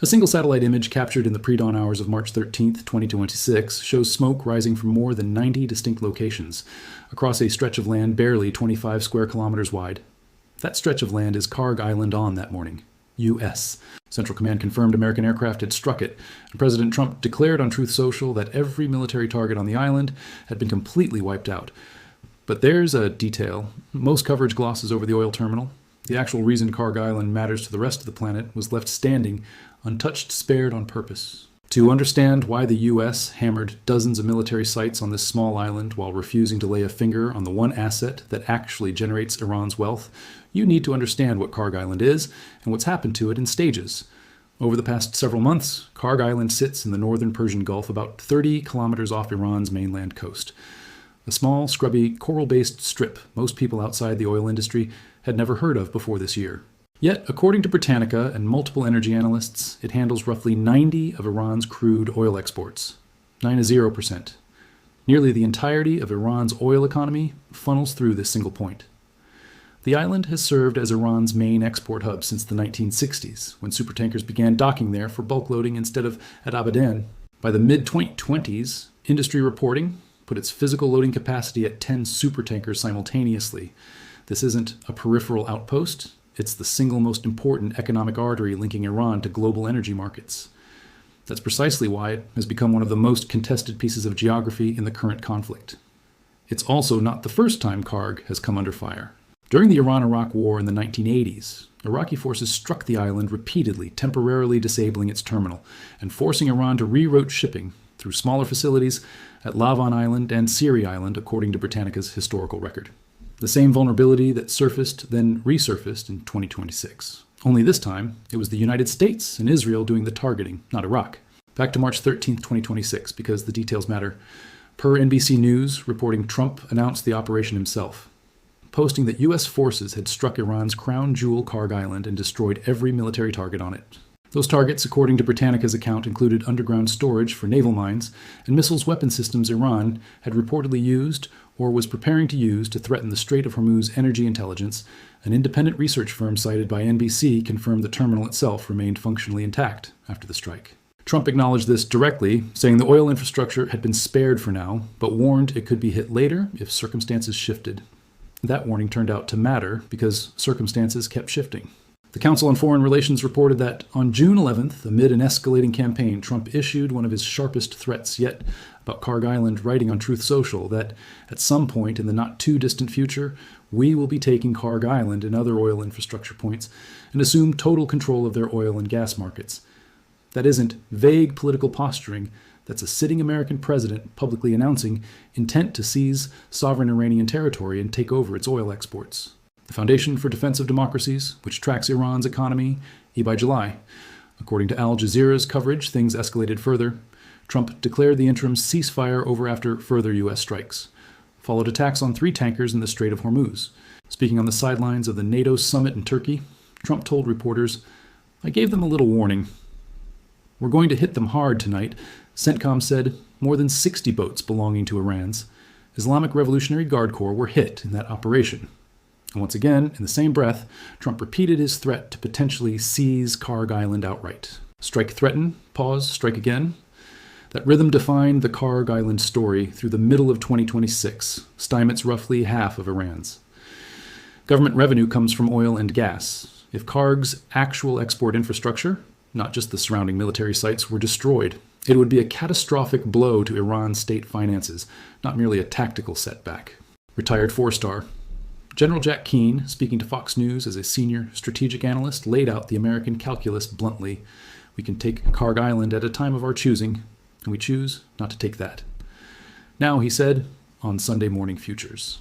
A single satellite image captured in the pre-dawn hours of March 13, 2026, shows smoke rising from more than 90 distinct locations, across a stretch of land barely 25 square kilometers wide. That stretch of land is Karg Island on that morning, U.S. Central Command confirmed American aircraft had struck it, and President Trump declared on Truth Social that every military target on the island had been completely wiped out. But there's a detail. Most coverage glosses over the oil terminal. The actual reason Karg Island matters to the rest of the planet was left standing, untouched, spared on purpose. To understand why the U.S. hammered dozens of military sites on this small island while refusing to lay a finger on the one asset that actually generates Iran's wealth, you need to understand what Karg Island is and what's happened to it in stages. Over the past several months, Karg Island sits in the northern Persian Gulf about 30 kilometers off Iran's mainland coast. A small, scrubby, coral-based strip most people outside the oil industry had never heard of before this year. Yet, according to Britannica and multiple energy analysts, it handles roughly 90 of Iran's crude oil exports, 90%. Nearly the entirety of Iran's oil economy funnels through this single point. The island has served as Iran's main export hub since the 1960s, when supertankers began docking there for bulk loading instead of at Abadan. By the mid-2020s, industry reporting put its physical loading capacity at 10 supertankers simultaneously. This isn't a peripheral outpost. It's the single most important economic artery linking Iran to global energy markets. That's precisely why it has become one of the most contested pieces of geography in the current conflict. It's also not the first time Karg has come under fire. During the Iran-Iraq War in the 1980s, Iraqi forces struck the island repeatedly, temporarily disabling its terminal and forcing Iran to reroute shipping through smaller facilities at Lavan Island and Siri Island, according to Britannica's historical record. The same vulnerability that surfaced, then resurfaced in 2026. Only this time, it was the United States and Israel doing the targeting, not Iraq. Back to March 13, 2026, because the details matter. Per NBC News, reporting Trump announced the operation himself, posting that U.S. forces had struck Iran's crown jewel Karg Island and destroyed every military target on it. Those targets, according to Britannica's account, included underground storage for naval mines and missiles weapon systems Iran had reportedly used or was preparing to use to threaten the Strait of Hormuz energy intelligence. An independent research firm cited by NBC confirmed the terminal itself remained functionally intact after the strike. Trump acknowledged this directly, saying the oil infrastructure had been spared for now, but warned it could be hit later if circumstances shifted. That warning turned out to matter because circumstances kept shifting. The Council on Foreign Relations reported that on June 11th, amid an escalating campaign, Trump issued one of his sharpest threats yet about Karg Island, writing on Truth Social that at some point in the not-too-distant future, we will be taking Karg Island and other oil infrastructure points and assume total control of their oil and gas markets. That isn't vague political posturing. That's a sitting American president publicly announcing intent to seize sovereign Iranian territory and take over its oil exports. The Foundation for Defense of Democracies, which tracks Iran's economy, by July. According to Al Jazeera's coverage, things escalated further. Trump declared the interim ceasefire over after further U.S. strikes. Followed attacks on 3 tankers in the Strait of Hormuz. Speaking on the sidelines of the NATO summit in Turkey, Trump told reporters, "I gave them a little warning. We're going to hit them hard tonight." CENTCOM said more than 60 boats belonging to Iran's Islamic Revolutionary Guard Corps were hit in that operation. And once again, in the same breath, Trump repeated his threat to potentially seize Karg Island outright. Strike threaten, pause, strike again. That rhythm defined the Karg Island story through the middle of 2026, Steinmetz roughly half of Iran's. Government revenue comes from oil and gas. If Karg's actual export infrastructure, not just the surrounding military sites, were destroyed, it would be a catastrophic blow to Iran's state finances, not merely a tactical setback. Retired 4-star. General Jack Keane, speaking to Fox News as a senior strategic analyst, laid out the American calculus bluntly. We can take Karg Island at a time of our choosing, and we choose not to take that. Now, he said, on Sunday Morning Futures.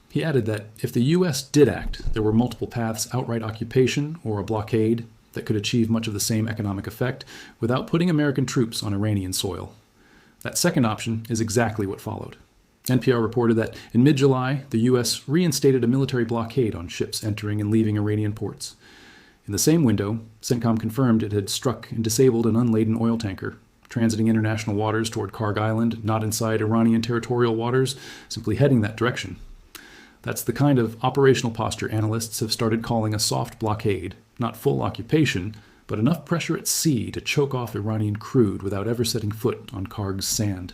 He added that if the U.S. did act, there were multiple paths: outright occupation or a blockade that could achieve much of the same economic effect without putting American troops on Iranian soil. That second option is exactly what followed. NPR reported that in mid-July, the U.S. reinstated a military blockade on ships entering and leaving Iranian ports. In the same window, CENTCOM confirmed it had struck and disabled an unladen oil tanker, transiting international waters toward Karg Island, not inside Iranian territorial waters, simply heading that direction. That's the kind of operational posture analysts have started calling a soft blockade, not full occupation, but enough pressure at sea to choke off Iranian crude without ever setting foot on Karg's sand.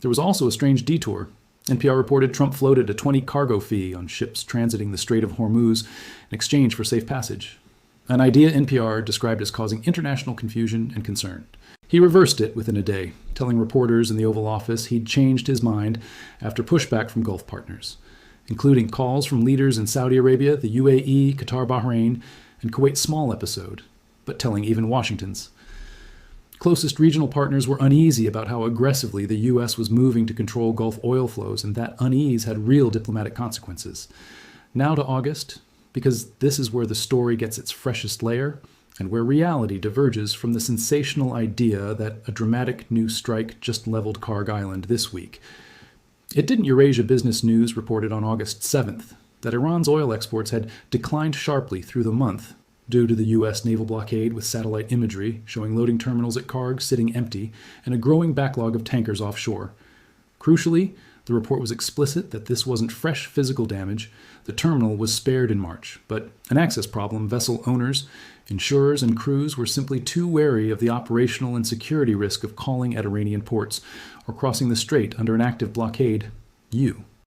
There was also a strange detour. NPR reported Trump floated a 20 cargo fee on ships transiting the Strait of Hormuz in exchange for safe passage, an idea NPR described as causing international confusion and concern. He reversed it within a day, telling reporters in the Oval Office he'd changed his mind after pushback from Gulf partners, including calls from leaders in Saudi Arabia, the UAE, Qatar, Bahrain, and Kuwait's small episode, but telling even Washington's. Closest regional partners were uneasy about how aggressively the U.S. was moving to control Gulf oil flows, and that unease had real diplomatic consequences. Now to August, because this is where the story gets its freshest layer, and where reality diverges from the sensational idea that a dramatic new strike just leveled Karg Island this week. It didn't. Eurasia Business News reported on August 7th that Iran's oil exports had declined sharply through the month due to the U.S. naval blockade, with satellite imagery showing loading terminals at Karg sitting empty and a growing backlog of tankers offshore. Crucially, the report was explicit that this wasn't fresh physical damage. The terminal was spared in March, but an access problem. Vessel owners, insurers, and crews were simply too wary of the operational and security risk of calling at Iranian ports or crossing the strait under an active blockade.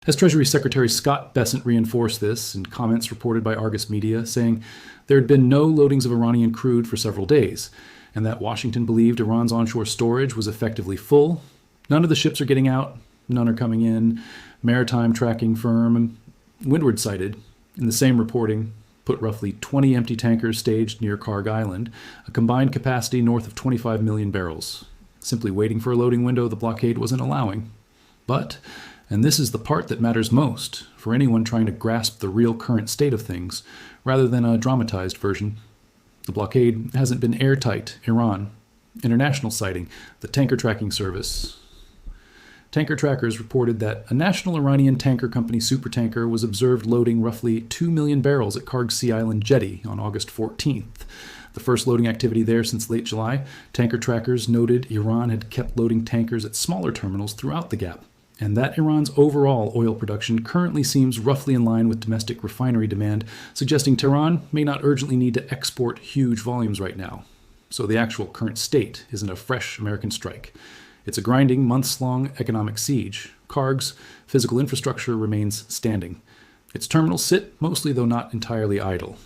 As Treasury Secretary Scott Bessent reinforced this in comments reported by Argus Media, saying there had been no loadings of Iranian crude for several days, and that Washington believed Iran's onshore storage was effectively full. None of the ships are getting out, none are coming in. Maritime tracking firm Windward cited in the same reporting put roughly 20 empty tankers staged near Karg Island, a combined capacity north of 25 million barrels, simply waiting for a loading window the blockade wasn't allowing. But, and this is the part that matters most for anyone trying to grasp the real current state of things, rather than a dramatized version, the blockade hasn't been airtight. Iran. International sighting, the tanker tracking service. Tanker trackers reported that a national Iranian tanker company supertanker was observed loading roughly 2 million barrels at Karg Sea Island jetty on August 14th. The first loading activity there since late July. Tanker trackers noted Iran had kept loading tankers at smaller terminals throughout the gap, and that Iran's overall oil production currently seems roughly in line with domestic refinery demand, suggesting Tehran may not urgently need to export huge volumes right now. So the actual current state isn't a fresh American strike. It's a grinding, months-long economic siege. Karg's physical infrastructure remains standing. Its terminals sit, mostly though not entirely, idle.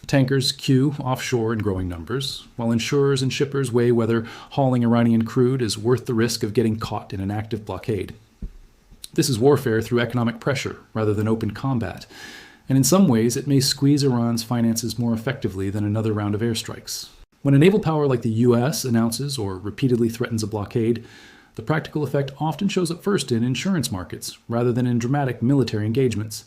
Tankers queue offshore in growing numbers, while insurers and shippers weigh whether hauling Iranian crude is worth the risk of getting caught in an active blockade. This is warfare through economic pressure rather than open combat, and in some ways it may squeeze Iran's finances more effectively than another round of airstrikes. When a naval power like the U.S. announces or repeatedly threatens a blockade, the practical effect often shows up first in insurance markets rather than in dramatic military engagements.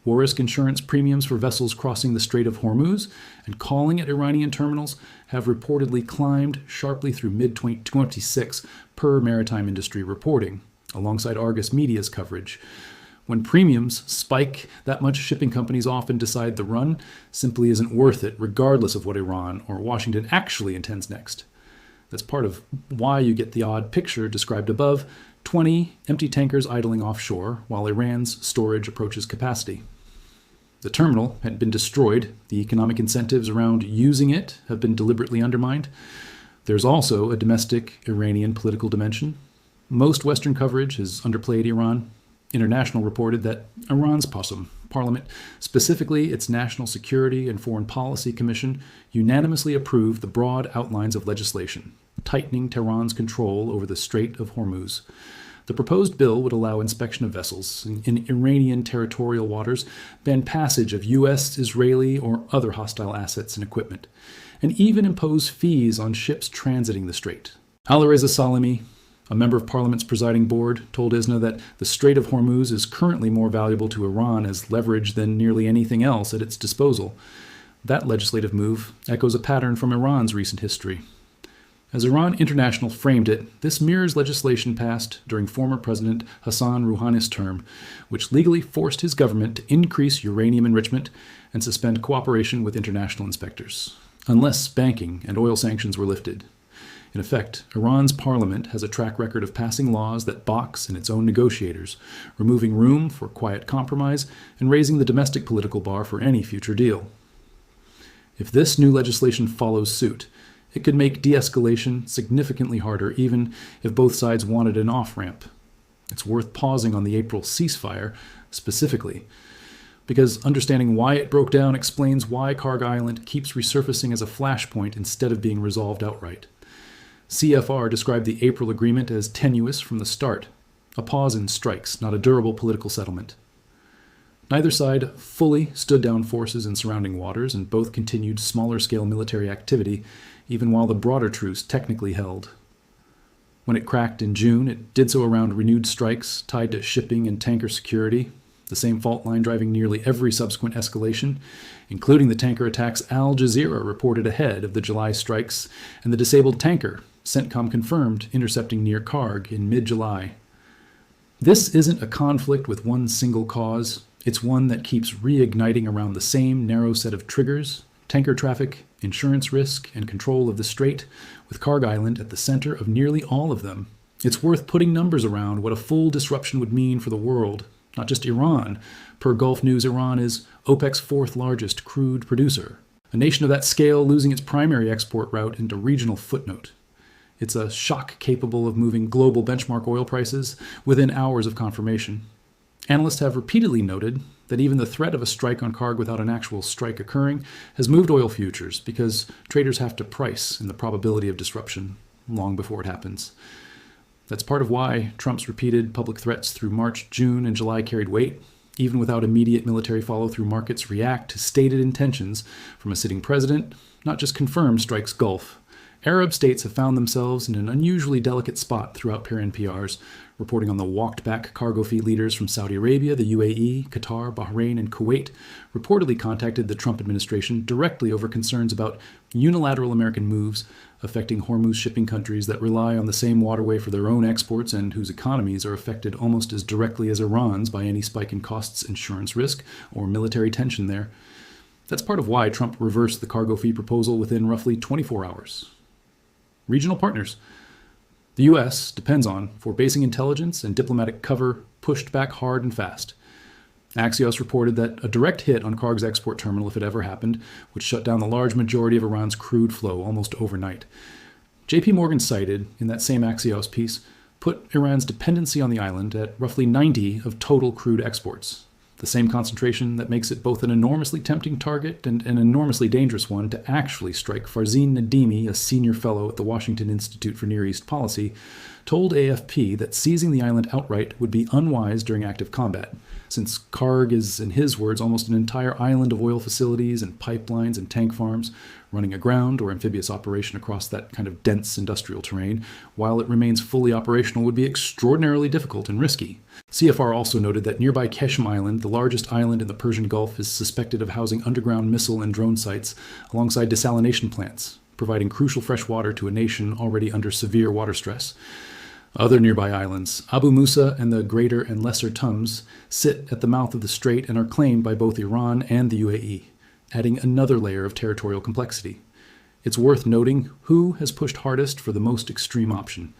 War risk insurance premiums for vessels crossing the Strait of Hormuz and calling at Iranian terminals have reportedly climbed sharply through mid-2026 per maritime industry reporting, alongside Argus Media's coverage. When premiums spike that much, shipping companies often decide the run simply isn't worth it, regardless of what Iran or Washington actually intends next. That's part of why you get the odd picture described above: 20 empty tankers idling offshore while Iran's storage approaches capacity. The terminal had been destroyed. The economic incentives around using it have been deliberately undermined. There's also a domestic Iranian political dimension. Most Western coverage has underplayed Iran. International reported that Iran's parliament, specifically its National Security and Foreign Policy Commission, unanimously approved the broad outlines of legislation, tightening Tehran's control over the Strait of Hormuz. The proposed bill would allow inspection of vessels in Iranian territorial waters, ban passage of U.S., Israeli, or other hostile assets and equipment, and even impose fees on ships transiting the strait. Alireza Salimi, a member of Parliament's presiding board, told ISNA that the Strait of Hormuz is currently more valuable to Iran as leverage than nearly anything else at its disposal. That legislative move echoes a pattern from Iran's recent history. As Iran International framed it, this mirrors legislation passed during former President Hassan Rouhani's term, which legally forced his government to increase uranium enrichment and suspend cooperation with international inspectors, unless banking and oil sanctions were lifted. In effect, Iran's parliament has a track record of passing laws that box in its own negotiators, removing room for quiet compromise and raising the domestic political bar for any future deal. If this new legislation follows suit, it could make de-escalation significantly harder, even if both sides wanted an off-ramp. It's worth pausing on the April ceasefire specifically, because understanding why it broke down explains why Karg Island keeps resurfacing as a flashpoint instead of being resolved outright. CFR described the April agreement as tenuous from the start, a pause in strikes, not a durable political settlement. Neither side fully stood down forces in surrounding waters, and both continued smaller-scale military activity, even while the broader truce technically held. When it cracked in June, it did so around renewed strikes tied to shipping and tanker security, the same fault line driving nearly every subsequent escalation, including the tanker attacks Al Jazeera reported ahead of the July strikes and the disabled tanker, CENTCOM confirmed, intercepting near Karg in mid-July. This isn't a conflict with one single cause. It's one that keeps reigniting around the same narrow set of triggers: tanker traffic, insurance risk, and control of the strait, with Karg Island at the center of nearly all of them. It's worth putting numbers around what a full disruption would mean for the world, not just Iran. Per Gulf News, Iran is OPEC's fourth largest crude producer, a nation of that scale losing its primary export route into regional footnote. It's a shock capable of moving global benchmark oil prices within hours of confirmation. Analysts have repeatedly noted that even the threat of a strike on Karg without an actual strike occurring has moved oil futures, because traders have to price in the probability of disruption long before it happens. That's part of why Trump's repeated public threats through March, June, and July carried weight. Even without immediate military follow-through, markets react to stated intentions from a sitting president, not just confirmed strikes Gulf. Arab states have found themselves in an unusually delicate spot throughout pair NPRs, reporting on the walked-back cargo fleet leaders from Saudi Arabia, the UAE, Qatar, Bahrain, and Kuwait reportedly contacted the Trump administration directly over concerns about unilateral American moves affecting Hormuz shipping countries that rely on the same waterway for their own exports and whose economies are affected almost as directly as Iran's by any spike in costs, insurance risk, or military tension there. That's part of why Trump reversed the cargo fee proposal within roughly 24 hours. Regional partners. The U.S. depends on for basing intelligence and diplomatic cover pushed back hard and fast. Axios reported that a direct hit on Karg's export terminal, if it ever happened, would shut down the large majority of Iran's crude flow almost overnight. J.P. Morgan cited, in that same Axios piece, put Iran's dependency on the island at roughly 90 of total crude exports, the same concentration that makes it both an enormously tempting target and an enormously dangerous one to actually strike. Farzin Nadimi, a senior fellow at the Washington Institute for Near East Policy, told AFP that seizing the island outright would be unwise during active combat, since Karg is, in his words, almost an entire island of oil facilities and pipelines and tank farms, running a ground or amphibious operation across that kind of dense industrial terrain, while it remains fully operational, would be extraordinarily difficult and risky. CFR also noted that nearby Keshem Island, the largest island in the Persian Gulf, is suspected of housing underground missile and drone sites alongside desalination plants, providing crucial fresh water to a nation already under severe water stress. Other nearby islands, Abu Musa and the Greater and Lesser Tums, sit at the mouth of the strait and are claimed by both Iran and the UAE, adding another layer of territorial complexity. It's worth noting who has pushed hardest for the most extreme option.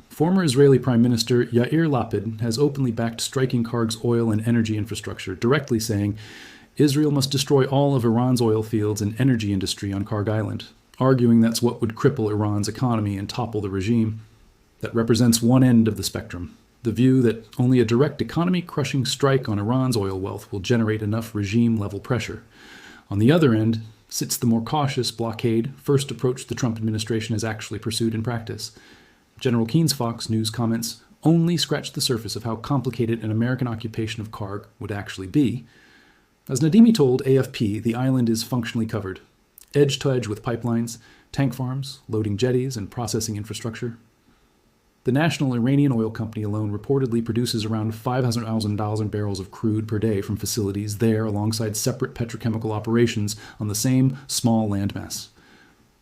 Former Israeli Prime Minister Yair Lapid has openly backed striking Karg's oil and energy infrastructure, directly saying Israel must destroy all of Iran's oil fields and energy industry on Karg Island, arguing that's what would cripple Iran's economy and topple the regime. That represents one end of the spectrum, the view that only a direct economy-crushing strike on Iran's oil wealth will generate enough regime-level pressure. On the other end sits the more cautious blockade first approach the Trump administration has actually pursued in practice. General Keene's Fox News comments only scratch the surface of how complicated an American occupation of Karg would actually be. As Nadimi told AFP, the island is functionally covered, edge to edge with pipelines, tank farms, loading jetties, and processing infrastructure. The national Iranian oil company alone reportedly produces around 500,000 barrels of crude per day from facilities there alongside separate petrochemical operations on the same small landmass.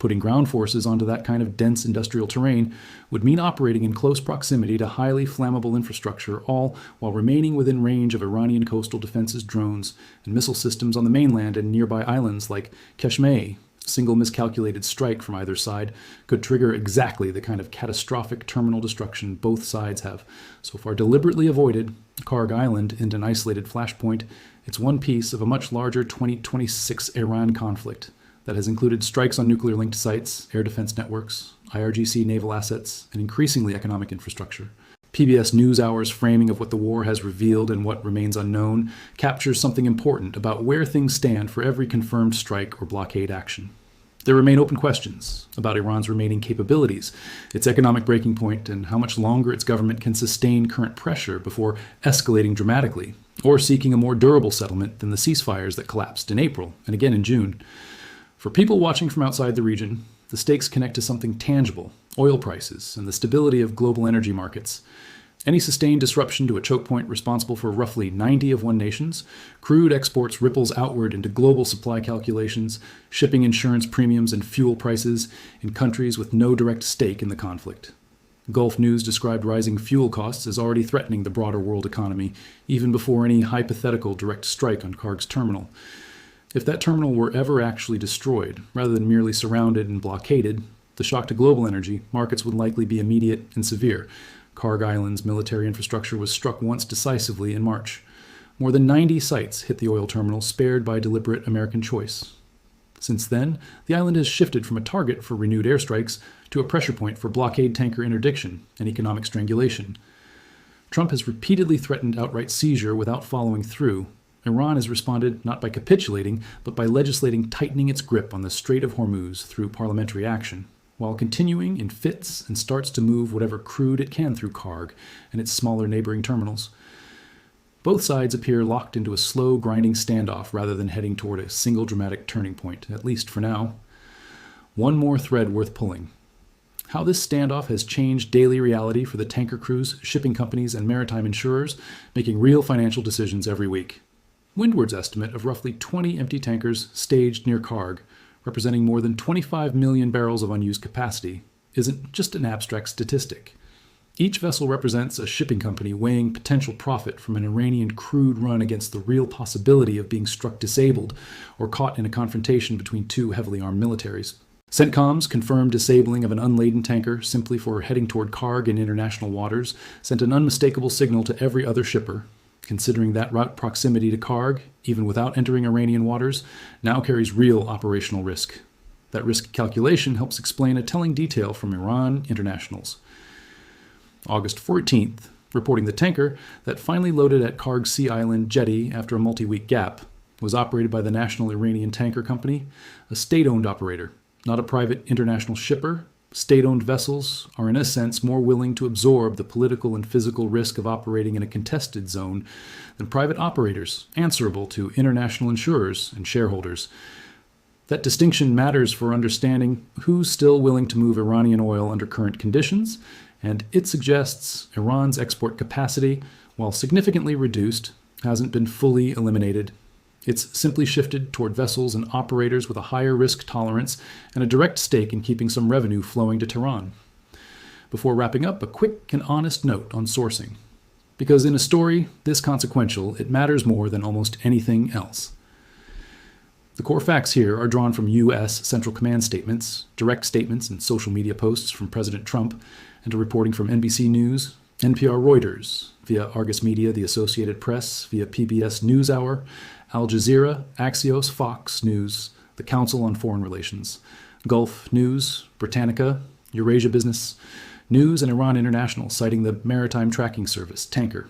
Putting ground forces onto that kind of dense industrial terrain would mean operating in close proximity to highly flammable infrastructure, all while remaining within range of Iranian coastal defenses drones and missile systems on the mainland and nearby islands like Khamenei. Single miscalculated strike from either side could trigger exactly the kind of catastrophic terminal destruction both sides have so far deliberately avoided. Karg Island isn't an isolated flashpoint. It's one piece of a much larger 2026 Iran conflict, that has included strikes on nuclear-linked sites, air defense networks, IRGC naval assets, and increasingly economic infrastructure. PBS NewsHour's framing of what the war has revealed and what remains unknown captures something important about where things stand for every confirmed strike or blockade action. There remain open questions about Iran's remaining capabilities, its economic breaking point, and how much longer its government can sustain current pressure before escalating dramatically, or seeking a more durable settlement than the ceasefires that collapsed in April and again in June. For people watching from outside the region, the stakes connect to something tangible: oil prices and the stability of global energy markets. Any sustained disruption to a choke point responsible for roughly 90 of one nation's crude exports ripples outward into global supply calculations, shipping insurance premiums and fuel prices in countries with no direct stake in the conflict. Gulf News described rising fuel costs as already threatening the broader world economy, even before any hypothetical direct strike on Karg's terminal. If that terminal were ever actually destroyed, rather than merely surrounded and blockaded, the shock to global energy markets would likely be immediate and severe. Karg Island's military infrastructure was struck once decisively in March. More than 90 sites hit the oil terminal, spared by deliberate American choice. Since then, the island has shifted from a target for renewed airstrikes to a pressure point for blockade tanker interdiction and economic strangulation. Trump has repeatedly threatened outright seizure without following through. Iran has responded not by capitulating, but by legislating tightening its grip on the Strait of Hormuz through parliamentary action, while continuing in fits and starts to move whatever crude it can through Karg and its smaller neighboring terminals. Both sides appear locked into a slow, grinding standoff rather than heading toward a single dramatic turning point, at least for now. One more thread worth pulling: how this standoff has changed daily reality for the tanker crews, shipping companies, and maritime insurers, making real financial decisions every week. Windward's estimate of roughly 20 empty tankers staged near Karg, representing more than 25 million barrels of unused capacity, isn't just an abstract statistic. Each vessel represents a shipping company weighing potential profit from an Iranian crude run against the real possibility of being struck disabled or caught in a confrontation between two heavily armed militaries. CENTCOM's confirmed disabling of an unladen tanker simply for heading toward Karg in international waters sent an unmistakable signal to every other shipper. Considering that route proximity to Karg, even without entering Iranian waters, now carries real operational risk. That risk calculation helps explain a telling detail from Iran internationals. August 14th, reporting the tanker that finally loaded at Karg Sea Island jetty after a multi-week gap was operated by the National Iranian Tanker Company, a state-owned operator, not a private international shipper. State-owned vessels are in a sense more willing to absorb the political and physical risk of operating in a contested zone than private operators, answerable to international insurers and shareholders. That distinction matters for understanding who's still willing to move Iranian oil under current conditions, and it suggests Iran's export capacity, while significantly reduced, hasn't been fully eliminated. It's simply shifted toward vessels and operators with a higher risk tolerance and a direct stake in keeping some revenue flowing to Tehran. Before wrapping up, a quick and honest note on sourcing. Because in a story this consequential, it matters more than almost anything else. The core facts here are drawn from U.S. Central Command statements, direct statements and social media posts from President Trump, and a reporting from NBC News, NPR Reuters, via Argus Media, the Associated Press, via PBS NewsHour, Al Jazeera, Axios, Fox News, the Council on Foreign Relations, Gulf News, Britannica, Eurasia Business News, and Iran International, citing the Maritime Tracking Service, Tanker,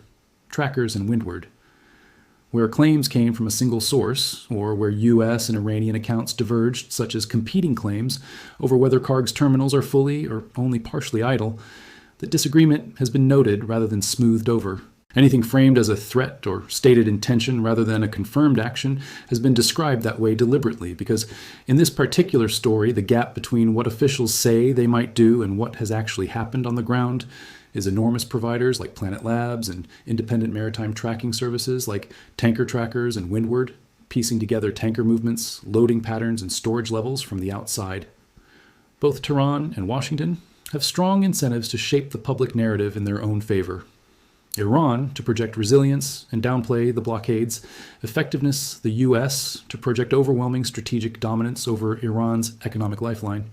Trackers, and Windward. Where claims came from a single source, or where U.S. and Iranian accounts diverged, such as competing claims over whether Karg's terminals are fully or only partially idle, that disagreement has been noted rather than smoothed over. Anything framed as a threat or stated intention rather than a confirmed action has been described that way deliberately, because in this particular story, the gap between what officials say they might do and what has actually happened on the ground is enormous. Providers like Planet Labs and independent maritime tracking services like Tanker Trackers and Windward, piecing together tanker movements, loading patterns, and storage levels from the outside. Both Tehran and Washington have strong incentives to shape the public narrative in their own favor. Iran to project resilience and downplay the blockade's effectiveness, the U.S. to project overwhelming strategic dominance over Iran's economic lifeline.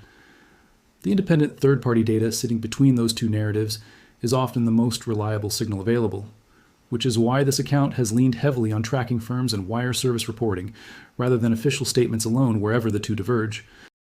The independent third-party data sitting between those two narratives is often the most reliable signal available. which is why this account has leaned heavily on tracking firms and wire service reporting, rather than official statements alone wherever the two diverge.